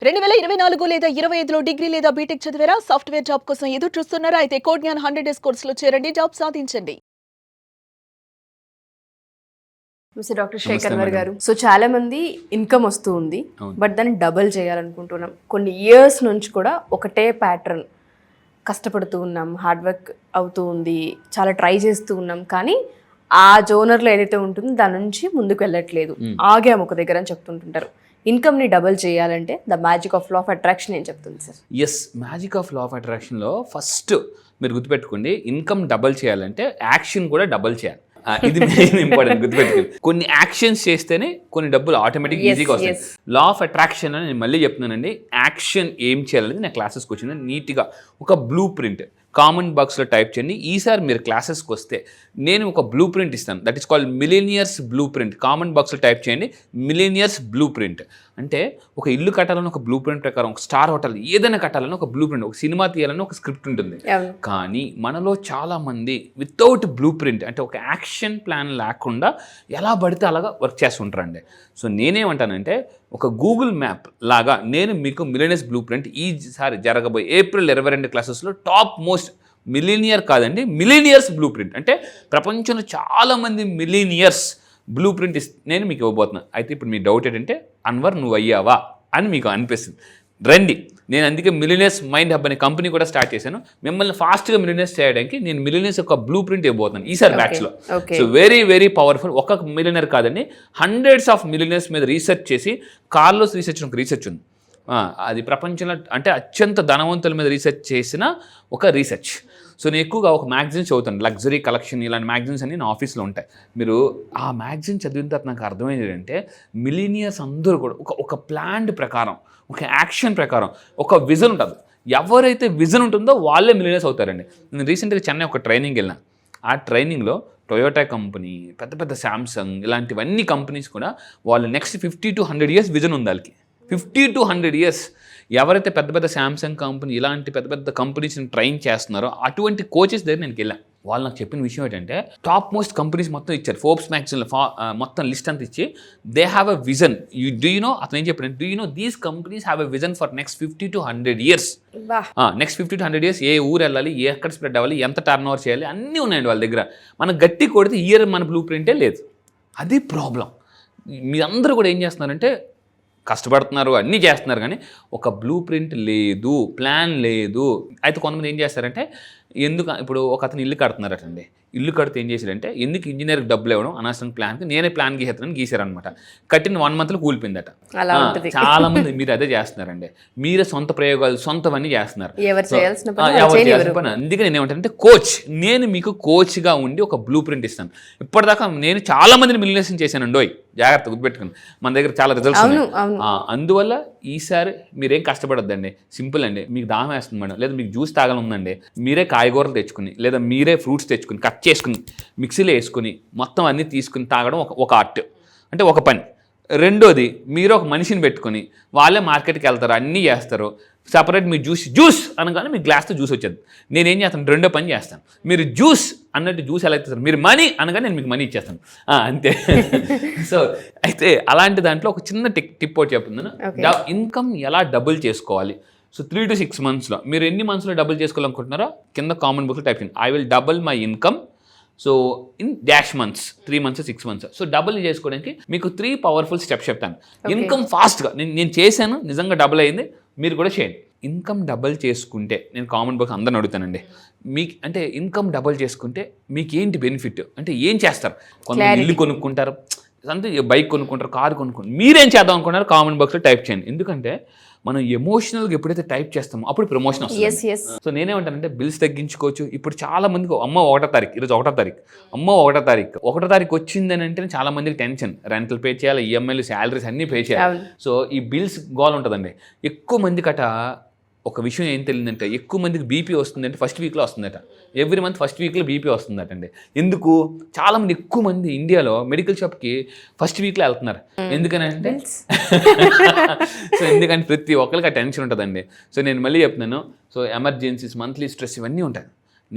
2024 లేదా 25లో డిగ్రీ లేదా బీటెక్ చదివారా? సాఫ్ట్‌వేర్ జాబ్ కోసం ఎదురు చూస్తున్నారా? అయితే కోడ్ జ్ఞాన్ 100 డేస్ కోర్సులో చేరండి. జాబ్ సాధించండి. డాక్టర్ నమస్తే శేఖర్ మేడం. గారు. సో చాలా మంది ఇన్కమ్ వస్తూ ఉంది, అవును. బట్ దాన్ని డబుల్ చేయాలనుకుంటున్నాం. కొన్ని ఇయర్స్ నుంచి కూడా ఒకటే ప్యాటర్న్ కష్టపడుతూ ఉన్నాం, హార్డ్ వర్క్ అవుతూ ఉంది, చాలా ట్రై చేస్తూ ఉన్నాం, కానీ ఆ జోనర్లో ఏదైతే ఉంటుందో దాని నుంచి ముందుకు వెళ్ళట్లేదు, ఆగాము ఒక దగ్గర అని చెప్తుంటుంటారు. ఇన్కమ్ని డబుల్ చేయాలంటే the magic of law of attraction ఏం చెప్తుంది sir? Yes, magic of law of అట్రాక్షన్లో ఫస్ట్ మీరు గుర్తుపెట్టుకోండి, ఇన్కమ్ డబల్ చేయాలంటే యాక్షన్ కూడా డబల్ చేయాలి. ఇది మెయిన్ ఇంపార్టెంట్, గుర్తుపెట్టుకోండి. కొన్ని యాక్షన్స్ చేస్తేనే కొన్ని డబ్బులు ఆటోమేటిక్ Yes, ఈజీగా వస్తాయి. yes. లా ఆఫ్ అట్రాక్షన్ అని నేను మళ్ళీ చెప్తున్నానండి. యాక్షన్ ఏం చేయాలనేది నా క్లాసెస్కి వచ్చింది. నీట్గా ఒక బ్లూ ప్రింట్ కామెంట్ బాక్స్లో టైప్ చేయండి. ఈసారి మీరు క్లాసెస్కి వస్తే నేను ఒక బ్లూ ప్రింట్ ఇస్తాను. That is called millionaires blue print. Comment బాక్స్లో టైప్ చేయండి మిలీనియర్స్ బ్లూ ప్రింట్. అంటే ఒక ఇల్లు కట్టాలని ఒక బ్లూ ప్రింట్ ప్రకారం, ఒక స్టార్ హోటల్ ఏదైనా కట్టాలని ఒక బ్లూ ప్రింట్, ఒక సినిమా తీయాలని ఒక స్క్రిప్ట్ ఉంటుంది. కానీ మనలో చాలామంది వితౌట్ బ్లూ ప్రింట్, అంటే ఒక యాక్షన్ ప్లాన్ లేకుండా ఎలా పడితే అలాగా వర్క్ చేస్తుంటారండి. సో నేనేమంటానంటే ఒక గూగుల్ మ్యాప్ లాగా నేను మీకు మిలీనియర్స్ బ్లూ ప్రింట్ ఈసారి జరగబోయే ఏప్రిల్ 22 క్లాసెస్లో టాప్ మోస్ట్ మిలీనియర్ కాదండి, మిలీనియర్స్ బ్లూ ప్రింట్. అంటే ప్రపంచంలో చాలామంది మిలీనియర్స్ బ్లూ ప్రింట్ నేను మీకు ఇవ్వబోతున్నాను. అయితే ఇప్పుడు మీ డౌట్ ఏంటంటే అన్వర్ నువ్వు అయ్యావా అని మీకు అనిపిస్తుంది. రండి, నేను అందుకే మిలీనియర్స్ మైండ్ హబ్ అనే కంపెనీ కూడా స్టార్ట్ చేశాను. మిమ్మల్ని ఫాస్ట్గా మిలీనియర్స్ చేయడానికి నేను మిలీనియర్స్ ఒక బ్లూ ప్రింట్ ఇవ్వబోతున్నాను ఈసారి బ్యాచ్లో. So very very powerful. ఒక మిలీనియర్ కాదండి, హండ్రెడ్స్ ఆఫ్ మిలీనియర్స్ మీద రీసెర్చ్ చేసి, కార్లోస్ రీసెర్చ్ ఒక రీసెర్చ్ ఉంది, అది ప్రపంచంలో అంటే అత్యంత ధనవంతుల మీద రీసెర్చ్ చేసిన ఒక రీసెర్చ్. సో నేను ఎక్కువగా ఒక మ్యాగజైన్స్ చదువుతాను, లగ్జరీ కలెక్షన్ ఇలాంటి మ్యాగజైన్స్ అన్ని నా ఆఫీస్లో ఉంటాయి. మీరు ఆ మ్యాగజైన్ చదివిన తర్వాత నాకు అర్థమైంది ఏంటంటే మిలీనియర్స్ అందరూ కూడా ఒక ప్లాన్డ్ ప్రకారం, ఒక యాక్షన్ ప్రకారం, ఒక విజన్ ఉంటుంది. ఎవరైతే విజన్ ఉంటుందో వాళ్ళే మిలీనియర్స్ అవుతారండి. నేను రీసెంట్గా చెన్నై ఒక ట్రైనింగ్ వెళ్ళినా. ఆ ట్రైనింగ్లో టొయోటా కంపెనీ, పెద్ద పెద్ద శాంసంగ్ ఇలాంటివన్నీ కంపెనీస్ కూడా వాళ్ళు నెక్స్ట్ 50 to 100 years విజన్ ఉంది వాళ్ళకి. 50 to 100 years ఎవరైతే పెద్ద పెద్ద శాంసంగ్ కంపెనీ ఇలాంటి పెద్ద పెద్ద కంపెనీస్ని ట్రైన్ చేస్తున్నారో అటువంటి కోచెస్ దగ్గర నేను వెళ్ళాను. వాళ్ళు నాకు చెప్పిన విషయం ఏంటంటే టాప్ మోస్ట్ కంపెనీస్ మొత్తం ఇచ్చారు, ఫోర్బ్స్ మ్యాగజైన్లో మొత్తం లిస్ట్ అంతా ఇచ్చి they have a vision. Do you know, అతను ఏం చెప్పాడు, do you know these companies have a vision for next 50 to 100 years. Next 50 to 100 years ఏ ఊరు వెళ్ళాలి, ఎక్కడ స్ప్రెడ్ అవ్వాలి, ఎంత టర్న్ ఓవర్ చేయాలి, అన్నీ ఉన్నాయండి వాళ్ళ దగ్గర. మనం గట్టి కొడితే ఇయర్ మన బ్లూ ప్రింటే లేదు. అది ప్రాబ్లం. మీరందరూ కూడా ఏం చేస్తున్నారంటే కష్టపడుతున్నారు, అన్నీ చేస్తున్నారు, కానీ ఒక బ్లూ ప్రింట్ లేదు, ప్లాన్ లేదు. అయితే కొంతమంది ఏం చేస్తారంటే ఎందుకు, ఇప్పుడు ఒక అతను ఇల్లు కడుతున్నారటండి. ఇల్లు కడితే ఏం చేశారంటే ఎందుకు ఇంజనీర్కి డబ్బులు ఇవ్వడం, అనవసరం ప్లాన్కి నేనే ప్లాన్ గీసేస్తానని గీసారనమాట. కట్టిన 1 monthలో కూలిపోయిందట. చాలా మంది మీరు అదే చేస్తున్నారండి. మీరే సొంత ప్రయోగాలు సొంతవన్నీ చేస్తున్నారు. ఎవరు చేయాల్సిన పని. అందుకే నేను ఏమంటానంటే కోచ్, నేను మీకు కోచ్గా ఉండి ఒక బ్లూ ప్రింట్ ఇస్తాను. ఇప్పటిదాకా నేను చాలా మందిని మిలినేషన్ చేశానండి. జాగ్రత్త గుర్తుపెట్టుకుని, మన దగ్గర చాలా రిజల్ట్స్ ఉన్నాయి. అందువల్ల ఈసారి మీరేం కష్టపడద్దండి, సింపుల్ అండి. మీకు దాహం వేస్తుంది మేడం, లేదా మీకు జ్యూస్ తాగాలందండి, మీరే కాయగూరలు తెచ్చుకుని లేదా మీరే ఫ్రూట్స్ తెచ్చుకుని కట్ చేసుకుని మిక్సీలో వేసుకుని మొత్తం అన్నీ తీసుకుని తాగడం ఒక ఆర్ట్, అంటే ఒక పని. రెండోది, మీరు ఒక మనిషిని పెట్టుకొని వాళ్ళే మార్కెట్కి వెళ్తారు, అన్నీ చేస్తారు. సపరేట్ మీ జ్యూస్ అనగానే మీ గ్లాస్తో జ్యూస్ వచ్చేది. నేనేం చేస్తాను, రెండో పని చేస్తాను. మీరు జ్యూస్ అన్నట్టు జ్యూస్ ఎలా ఇస్తారు, మీరు మనీ అనగానే నేను మీకు మనీ ఇచ్చేస్తాను, అంతే. సో అయితే అలాంటి దాంట్లో ఒక చిన్న టిప్ ఒకటి చెప్తున్నాను. ఇన్కమ్ ఎలా డబుల్ చేసుకోవాలి. సో 3 to 6 monthsలో మీరు ఎన్ని మంత్స్లో డబుల్ చేసుకోవాలనుకుంటున్నారో కింద కామెంట్ బాక్స్లో టైప్ చేయండి. I will double my income so in dash months, 3 months 6 months. So double చేసుకోవడానికి మీకు 3 పవర్ఫుల్ స్టెప్స్ చెప్తాను. ఇన్కమ్ ఫాస్ట్గా నేను చేశాను, నిజంగా డబుల్ అయింది, మీరు కూడా చేయండి. ఇన్కమ్ డబుల్ చేసుకుంటే నేను కామెంట్ బాక్స్ అందరిని అడుగుతానండి, మీకు అంటే ఇన్కమ్ డబుల్ చేసుకుంటే మీకు ఏంటి బెనిఫిట్, అంటే ఏం చేస్తారు. కొంతమంది ఇల్లు కొనుక్కుంటారు, అంటే బైక్ కొనుక్కుంటారు, కారు కొనుక్కుంటారు. మీరేం చేద్దాం అనుకున్నారు కామెంట్ బాక్స్లో టైప్ చేయండి. ఎందుకంటే మనం ఎమోషనల్గా ఎప్పుడైతే టైప్ చేస్తామో అప్పుడు ప్రమోషన్ వస్తుంది. సో నేనేమంటానంటే బిల్స్ తగ్గించుకోవచ్చు. ఇప్పుడు చాలా మందికి అమ్మ 1వ తారీఖు, ఈరోజు 1వ తారీఖు, అమ్మ 1వ తారీఖు వచ్చిందని అంటే చాలా మందికి టెన్షన్, రెంటల్ పే చేయాలి, ఈఎంఐలు, శాలరీస్ అన్నీ పే చేయాలి. సో ఈ బిల్స్ గోల్ ఉంటుందండి. ఎక్కువ మంది కట ఒక విషయం ఏం తెలియదంటే ఎక్కువ మందికి బీపీ వస్తుందంటే ఫస్ట్ వీక్లో వస్తుందట. ఎవ్రీ మంత్ ఫస్ట్ వీక్లో బీపీ వస్తుందట అండి. ఎందుకు, చాలామంది ఎక్కువ మంది ఇండియాలో మెడికల్ షాప్కి ఫస్ట్ వీక్లో వెళ్తున్నారు. ఎందుకనంటే సో ఎందుకంటే ప్రతి ఒక్కరికి ఆ టెన్షన్ ఉంటుందండి. సో నేను మళ్ళీ చెప్తున్నాను, సో ఎమర్జెన్సీస్, మంత్లీ స్ట్రెస్ ఇవన్నీ ఉంటాయి.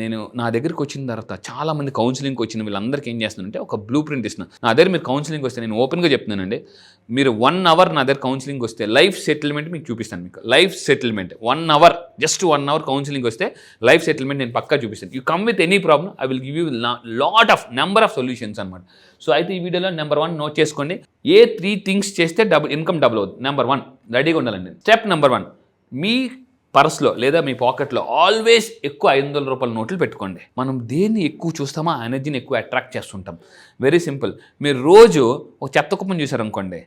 నేను నా దగ్గరికి వచ్చిన తర్వాత చాలామంది కౌన్సిలింగ్కి వచ్చిన వీళ్ళందరికీ ఏం చేస్తున్నానంటే ఒక బ్లూ ప్రింట్ ఇస్తున్నాను. నా దగ్గర మీరు కౌన్సిలింగ్ వస్తే నేను ఓపెన్గా చెప్తున్నానండి, మీరు 1 అవర్ నా దగ్గర కౌన్సిలింగ్ వస్తే లైఫ్ సెటిల్మెంట్ మీకు చూపిస్తాను. మీకు life settlement 1 hour, just 1 hour counselling వస్తే లైఫ్ సెటిల్మెంట్ నేను పక్కా చూపిస్తాను. You come with any problem, I will give you number of solutions అనమాట. సో అయితే ఈ వీడియోలో నెంబర్ 1 నోట్ చేసుకోండి. ఏ 3 థింగ్స్ చేస్తే ఇన్కమ్ డబుల్ అవుతుంది. నెంబర్ 1 రెడీగా ఉండాలండి. స్టెప్ నెంబర్ 1, మీ పర్స్లో లేదా మీ పాకెట్లో ఆల్వేస్ ఎక్కువ 500 రూపాయల నోట్లు పెట్టుకోండి. మనం దేన్ని ఎక్కువ చూస్తామో ఆ ఎనర్జీని ఎక్కువ అట్రాక్ట్ చేస్తుంటాం. Very simple. మీరు రోజు ఒక చెత్త కుప్పని చూసారనుకోండి,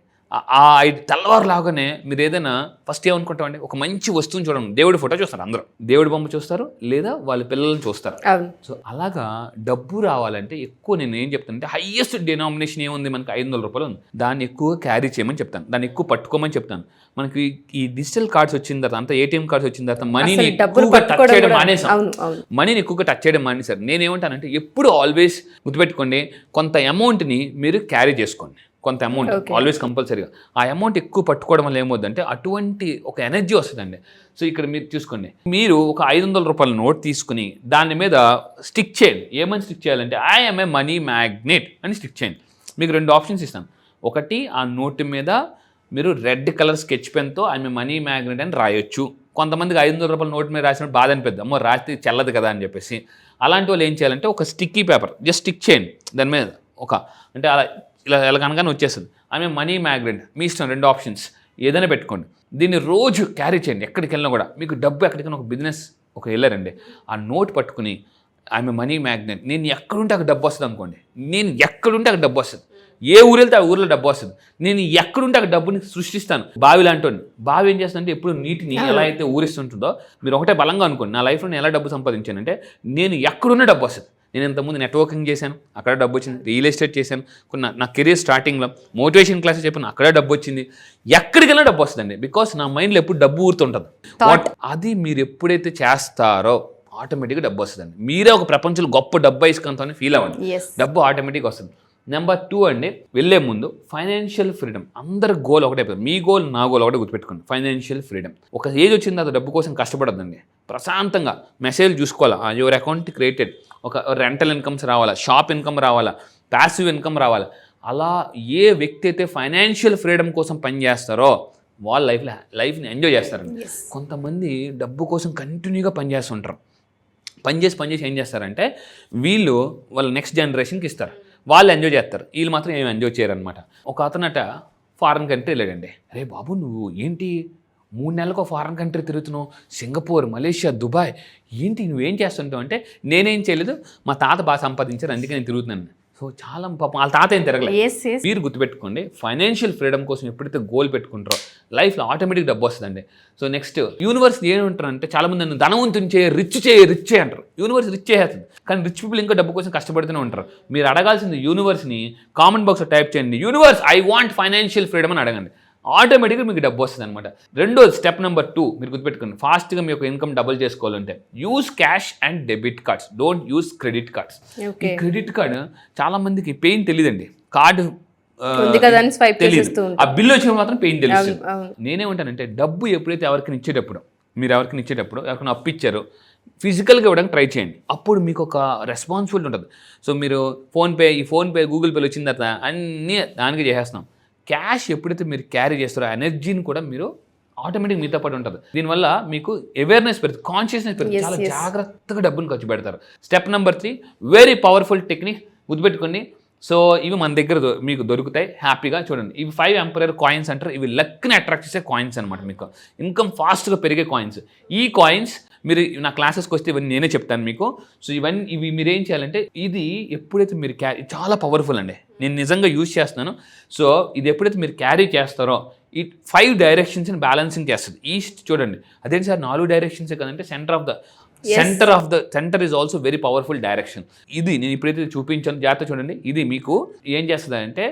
ఆ తెల్లవారు లాగానే మీరు ఏదైనా ఫస్ట్ ఏమనుకుంటామండి, ఒక మంచి వస్తువుని చూడండి. దేవుడి ఫోటో చూస్తారు, అందరూ దేవుడి బొమ్మ చూస్తారు, లేదా వాళ్ళ పిల్లల్ని చూస్తారు. సో అలాగా డబ్బు రావాలంటే ఎక్కువ నేను ఏం చెప్తానంటే, హైయెస్ట్ డినామినేషన్ ఏముంది మనకి 500 రూపాయలు ఉంది, దాన్ని ఎక్కువ క్యారీ చేయమని చెప్తాను, దాన్ని ఎక్కువ పట్టుకోమని చెప్తాను. మనకి ఈ డిజిటల్ కార్డ్స్ వచ్చిన తర్వాత, అంతా ఏటీఎం కార్డ్స్ వచ్చిన తర్వాత మనీని ఎక్కువగా టచ్ చేయడం మానేసాం. మనీని ఎక్కువగా టచ్ చేయడం మానేసారు. నేనేమంటానంటే ఎప్పుడు ఆల్వేస్ గుర్తుపెట్టుకోండి, కొంత అమౌంట్ని మీరు క్యారీ చేసుకోండి. కొంత అమౌంట్ ఆల్వేస్ కంపల్సరీగా. ఆ అమౌంట్ ఎక్కువ పట్టుకోవడం వల్ల ఏమవుతుందంటే అటువంటి ఒక ఎనర్జీ వస్తుందండి. సో ఇక్కడ మీరు చూసుకోండి, మీరు ఒక 500 రూపాయల నోట్ తీసుకుని దాని మీద స్టిక్ చేయండి. ఏమని స్టిక్ చేయాలంటే ఐఎమ్ ఏ మనీ మ్యాగ్నెట్ అని స్టిక్ చేయండి. మీకు 2 ఆప్షన్స్ ఇస్తాను. ఒకటి, ఆ నోటు మీద మీరు రెడ్ కలర్ స్కెచ్ పెన్తో ఐఎమ్ ఏ మనీ మ్యాగ్నెట్ అని రాయొచ్చు. కొంతమందికి 500 రూపాయల నోటు మీద రాసినప్పుడు బాధ అనిపిద్ది, అమ్మో రాస్తే చెల్లదు కదా అని చెప్పేసి. అలాంటి వాళ్ళు ఏం చేయాలంటే ఒక స్టిక్కీ పేపర్ జస్ట్ స్టిక్ చేయండి దాని మీద. అంటే అలా ఇలా కనుక వచ్చేస్తుంది ఆమె మనీ మ్యాగ్నెట్. మీ ఇష్టం, 2 ఆప్షన్స్ ఏదైనా పెట్టుకోండి. దీన్ని రోజు క్యారీ చేయండి. ఎక్కడికి వెళ్ళినా కూడా మీకు డబ్బు ఎక్కడికైనా ఒక బిజినెస్ వెళ్ళారండి, ఆ నోట్ పట్టుకుని ఆమె మనీ మ్యాగ్నెట్, నేను ఎక్కడుంటే అక్కడ డబ్బు వస్తుంది అనుకోండి. నేను ఎక్కడుంటే అక్కడ డబ్బు వస్తుంది. ఏ ఊరు వెళ్తే ఆ ఊరిలో డబ్బు వస్తుంది. నేను ఎక్కడుంటే అక్కడ డబ్బుని సృష్టిస్తాను. బావి లాంటి బావి ఏం చేస్తుందంటే ఎప్పుడు నీటిని ఎలా అయితే ఊరిస్తుంటుందో, మీరు ఒకటే బలంగా అనుకోండి, నా లైఫ్లో నేను ఎలా డబ్బు సంపాదించానంటే నేను ఎక్కడున్న డబ్బు వస్తుంది. నేను ఇంతకుముందు నెట్వర్కింగ్ చేశాను, అక్కడ డబ్బు వచ్చింది. రియల్ ఎస్టేట్ చేశాను, నా కెరీర్ స్టార్టింగ్లో మోటివేషన్ క్లాసెస్ చెప్పాను, అక్కడ డబ్బు వచ్చింది. ఎక్కడికి వెళ్ళినా డబ్బు వస్తుందండి. బికాస్ నా మైండ్లో ఎప్పుడు డబ్బు ఊరుతుంటుంది. అది మీరు ఎప్పుడైతే చేస్తారో ఆటోమేటిక్గా డబ్బు వస్తుందండి. మీరే ఒక ప్రపంచంలో గొప్ప డబ్బు ఇసుకంతో ఫీల్ అవ్వండి, డబ్బు ఆటోమేటిక్గా వస్తుంది. నెంబర్ 2 అండి, వెళ్ళే ముందు ఫైనాన్షియల్ ఫ్రీడమ్. అందరి గోల్ ఒకటే, మీ గోల్ నా గోల్ ఒకటే గుర్తుపెట్టుకోండి, ఫైనాన్షియల్ ఫ్రీడమ్. ఒక ఏజ్ వచ్చింది అది డబ్బు కోసం కష్టపడద్దండి. ప్రశాంతంగా మెసేజ్ చూసుకోవాలా, యువర్ అకౌంట్ క్రియేటెడ్, ఒక రెంటల్ ఇన్కమ్స్ రావాలా, షాప్ ఇన్కమ్ రావాలా, ప్యాసివ్ ఇన్కమ్ రావాలా. అలా ఏ వ్యక్తి అయితే ఫైనాన్షియల్ ఫ్రీడమ్ కోసం పనిచేస్తారో వాళ్ళ లైఫ్ని ఎంజాయ్ చేస్తారండి. కొంతమంది డబ్బు కోసం కంటిన్యూగా పనిచేస్తుంటారు. పనిచేసి ఏం చేస్తారంటే వీళ్ళు వాళ్ళ నెక్స్ట్ జనరేషన్కి ఇస్తారు, వాళ్ళు ఎంజాయ్ చేస్తారు, వీళ్ళు మాత్రం ఏమి ఎంజాయ్ చేయరనమాట. ఒక అతనట ఫారెన్ కంట్రీ వెళ్ళాడండి. అరే బాబు, నువ్వు ఏంటి 3 నెలలకు ఫారెన్ కంట్రీ తిరుగుతున్నావు, సింగపూర్, మలేషియా, దుబాయ్, ఏంటి నువ్వేం చేస్తుంటావు అంటే, నేనేం చేయలేదు, మా తాత బాగా సంపాదించారు అందుకే నేను తిరుగుతున్నాను. సో చాలా పాపం వాళ్ళ తాత ఏం తిరగలేదు. మీరు గుర్తుపెట్టుకోండి, ఫైనాన్షియల్ ఫ్రీడమ్ కోసం ఎప్పుడైతే గోల్ పెట్టుకుంటారో లైఫ్లో ఆటోమేటిక్ డబ్బు వస్తుందండి. సో నెక్స్ట్, యూనివర్స్ ఏమంటారు అంటే, చాలా మంది నన్ను ధనవంతుని రిచ్ చేయి అంటారు. యూనివర్స్ రిచ్ చేస్తుంది, కానీ రిచ్ పీపుల్ ఇంకా డబ్బు కోసం కష్టపడుతూనే ఉంటారు. మీరు అడగాల్సింది యూనివర్స్ని కామెంట్ బాక్స్లో టైప్ చేయండి, universe I want financial freedom అని అడగండి. ఆటోమేటిక్గా మీకు డబ్బు వస్తుంది అనమాట. రెండోది, స్టెప్ నెంబర్ 2 మీరు గుర్తుపెట్టుకోండి, ఫాస్ట్గా మీ యొక్క ఇన్కమ్ డబుల్ చేసుకోవాలంటే use cash and debit cards, don't use credit cards. ఈ క్రెడిట్ కార్డ్ చాలా మందికి పెయిన్ తెలియదండి. కార్డు తెలియదు, ఆ బిల్లు వచ్చిన మాత్రం పెయిన్ తెలుస్తుంది. నేనేమంటానంటే, డబ్బు ఎప్పుడైతే ఎవరికైనా ఇచ్చేటప్పుడు, మీరు ఎవరికైనా ఇచ్చేటప్పుడు, ఎవరికైనా అప్పు ఇచ్చారో ఫిజికల్గా ఇవ్వడానికి ట్రై చేయండి. అప్పుడు మీకు ఒక రెస్పాన్సిబిలిటీ ఉంటుంది. సో మీరు ఫోన్పే గూగుల్ పేలు వచ్చిన తర్వాత అన్నీ దానికి చేసేస్తున్నాం. క్యాష్ ఎప్పుడైతే మీరు క్యారీ చేస్తారో ఆ ఎనర్జీని కూడా మీరు ఆటోమేటిక్ మీతో పాటు ఉంటుంది. దీనివల్ల మీకు అవేర్నెస్ పెరుగుతుంది, కాన్షియస్నెస్ పెరుగుతుంది, చాలా జాగ్రత్తగా డబ్బును ఖర్చు పెడతారు. Step number 3, very powerful technique, గుర్తుపెట్టుకోండి. సో ఇవి మన దగ్గర మీకు దొరుకుతాయి, హ్యాపీగా చూడండి. ఇవి 5 ఎంపరర్ కాయిన్స్ అంటారు. ఇవి లక్ని అట్రాక్ట్ చేసే కాయిన్స్ అనమాట. మీకు ఇన్కమ్ ఫాస్ట్గా పెరిగే కాయిన్స్. ఈ కాయిన్స్ మీరు నా క్లాసెస్కి వస్తే ఇవన్నీ నేనే చెప్తాను మీకు. సో ఇవి మీరు ఏం చేయాలంటే, ఇది ఎప్పుడైతే మీరు చాలా పవర్ఫుల్ అండి, నేను నిజంగా యూజ్ చేస్తున్నాను. సో ఇది ఎప్పుడైతే మీరు క్యారీ చేస్తారో ఈ 5 డైరెక్షన్స్ని బ్యాలెన్సింగ్ చేస్తుంది. ఈస్ట్ చూడండి, అదేంటి సార్ 4 డైరెక్షన్సే కదంటే, centre is also very powerful direction. ఇది నేను ఇప్పుడైతే చూపించాను, జాగ్రత్త చూడండి. ఇది మీకు ఏం చేస్తుంది అంటే,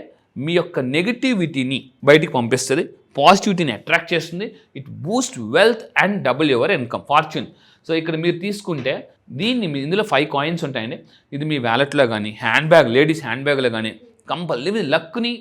మీ యొక్క నెగిటివిటీని బయటికి పంపిస్తుంది, పాజిటివిటీని అట్రాక్ట్ చేస్తుంది. It Boost wealth and double your income, fortune. So ఇక్కడ మీరు తీసుకుంటే ఇందులో 5 కాయిన్స్ ఉంటాయండి. ఇది మీ వ్యాలెట్లో కానీ, హ్యాండ్ బ్యాగ్, లేడీస్ హ్యాండ్ బ్యాగ్లో కానీ కంపల్సరీ లక్ని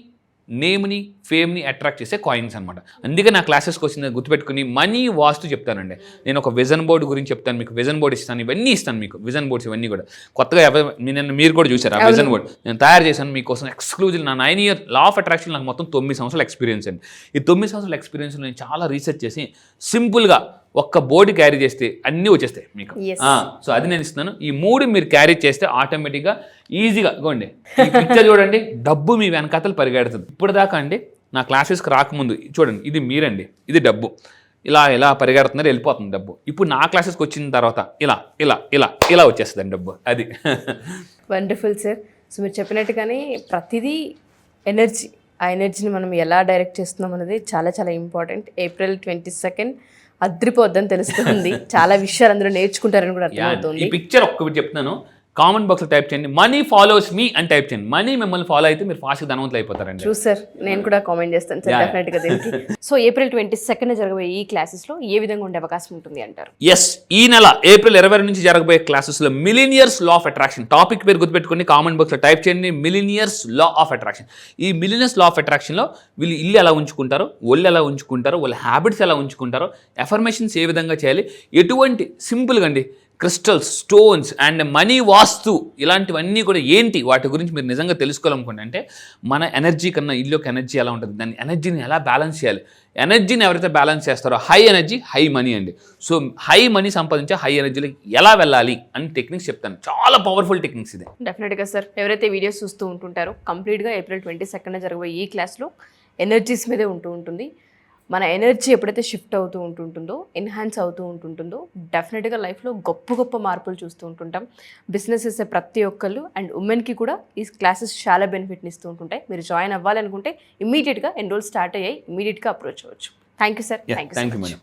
నేమ్ని ఫేమ్ని అట్రాక్ట్ చేసే కాయిన్స్ అనమాట. అందుకే నా క్లాసెస్కి వచ్చింది గుర్తుపెట్టుకుని మనీ వాస్తు చెప్తానండి. నేను ఒక విజన్ బోర్డు గురించి చెప్తాను, మీకు విజన్ బోర్డు ఇస్తాను, ఇవన్నీ ఇస్తాను మీకు. విజన్ బోర్డ్స్ ఇవన్నీ కూడా కొత్తగా నిన్న మీరు కూడా చూసారు ఆ విజన్ బోర్డ్ నేను తయారు చేశాను మీకోసం ఎక్స్క్లూజివ్. నా 9 ఇయర్ లా ఆఫ్ అట్రాక్షన్ నాకు మొత్తం 9 సంవత్సరాల ఎక్స్పీరియన్స్ అండి. ఈ 9 సంవత్సరాల ఎక్స్పీరియన్స్లో నేను చాలా రీసెర్చ్ చేసి సింపుల్గా ఒక్క బోర్డు క్యారీ చేస్తే అన్నీ వచ్చేస్తాయి మీకు. సో అది నేను ఇస్తున్నాను. ఈ 3 మీరు క్యారీ చేస్తే ఆటోమేటిక్గా ఈజీగా ఇగోండి ఈ పిక్చర్ చూడండి, డబ్బు మీ వెనకాతలు పరిగెడుతుంది. ఇప్పుడు దాకా అండి నా క్లాసెస్కి రాకముందు చూడండి, ఇది మీరండి, ఇది డబ్బు ఇలా ఇలా పరిగెడుతున్నారు, వెళ్ళిపోతుంది డబ్బు. ఇప్పుడు నా క్లాసెస్కి వచ్చిన తర్వాత ఇలా ఇలా ఇలా ఇలా వచ్చేస్తుందండి డబ్బు. అది వండర్ఫుల్ సార్. సో మీరు చెప్పినట్టుగానే ప్రతిదీ ఎనర్జీ, ఆ ఎనర్జీని మనం ఎలా డైరెక్ట్ చేస్తున్నాం అనేది చాలా చాలా ఇంపార్టెంట్. April 22 అద్రిపోద్దని తెలుస్తుంది. చాలా విషయాలు అందరూ నేర్చుకుంటారని కూడా అర్థమవుతుంది. ఈ పిక్చర్ ఒక్కటి చెప్తున్నాను, కామెంట్ బాక్స్లో టైప్ చేయండి, మనీ ఫాలోస్ మీ అని టైప్ చేయండి. మనీ మిమ్మల్ని ఫాలో అయితే మీరు ఫాస్ట్గా ధనవంతులు అయిపోతారండి. ట్రూ సార్, నేను కూడా కామెంట్ చేస్తాను సార్ డెఫినెట్గా దీనికి. సో April 22 జరగబోయే ఈ క్లాసెస్లో ఏ విధంగా ఉండే అవకాశం ఉంటుంది అంటారు? ఎస్, ఈ నెల April 20 నుంచి జరగబోయే క్లాసెస్లో millionaires law of attraction topic పేరు గుర్తుపెట్టుకుని కామెంట్ బాక్స్లో టైప్ చేయండి, మిలినియర్స్ లా ఆఫ్ అట్రాక్షన్. ఈ మిలినియర్స్ లా ఆఫ్ అట్రాక్షన్లో వీళ్ళు ఇల్లు ఎలా ఉంచుకుంటారో, ఒళ్ళు ఎలా ఉంచుకుంటారో, వాళ్ళ హ్యాబిట్స్ ఎలా ఉంచుకుంటారో, ఎఫర్మేషన్స్ ఏ విధంగా చేయాలి, ఎటువంటి సింపుల్గా అండి క్రిస్టల్స్, స్టోన్స్ అండ్ మనీ వాస్తు ఇలాంటివన్నీ కూడా ఏంటి, వాటి గురించి మీరు నిజంగా తెలుసుకోవాలనుకుంటే అంటే మన ఎనర్జీ కన్నా ఇల్లుకి ఎనర్జీ ఎలా ఉంటుంది, దాన్ని ఎనర్జీని ఎలా బ్యాలెన్స్ చేయాలి. ఎనర్జీని ఎవరైతే బ్యాలెన్స్ చేస్తారో హై ఎనర్జీ హై మనీ అండి. సో హై మనీ సంపాదించే హై ఎనర్జీలో ఎలా వెళ్ళాలి అని టెక్నిక్స్ చెప్తాను. చాలా పవర్ఫుల్ టెక్నిక్స్ ఇది. డెఫినెట్గా సార్, ఎవరైతే వీడియోస్ చూస్తూ ఉంటుంటారో కంప్లీట్గా April 22 జరగబోయే ఈ క్లాస్లో ఎనర్జీస్ మీదే ఉంటుంది. మన ఎనర్జీ ఎప్పుడైతే షిఫ్ట్ అవుతూ ఉంటుంటుందో, ఎన్హాన్స్ అవుతూ ఉంటుంటుందో, డెఫినెట్గా లైఫ్లో గొప్ప గొప్ప మార్పులు చూస్తూ ఉంటుంటాం. బిజినెస్ చేసే ప్రతి ఒక్కళ్ళు అండ్ ఉమెన్కి కూడా ఈ క్లాసెస్ చాలా బెనిఫిట్ని ఇస్తూ ఉంటుంటాయి. మీరు జాయిన్ అవ్వాలనుకుంటే ఇమీడియట్గా ఎన్రోల్ స్టార్ట్ అయ్యాయి, ఇమీడియట్గా అప్రోచ్ అవ్వచ్చు. Thank you sir. Thank you madam.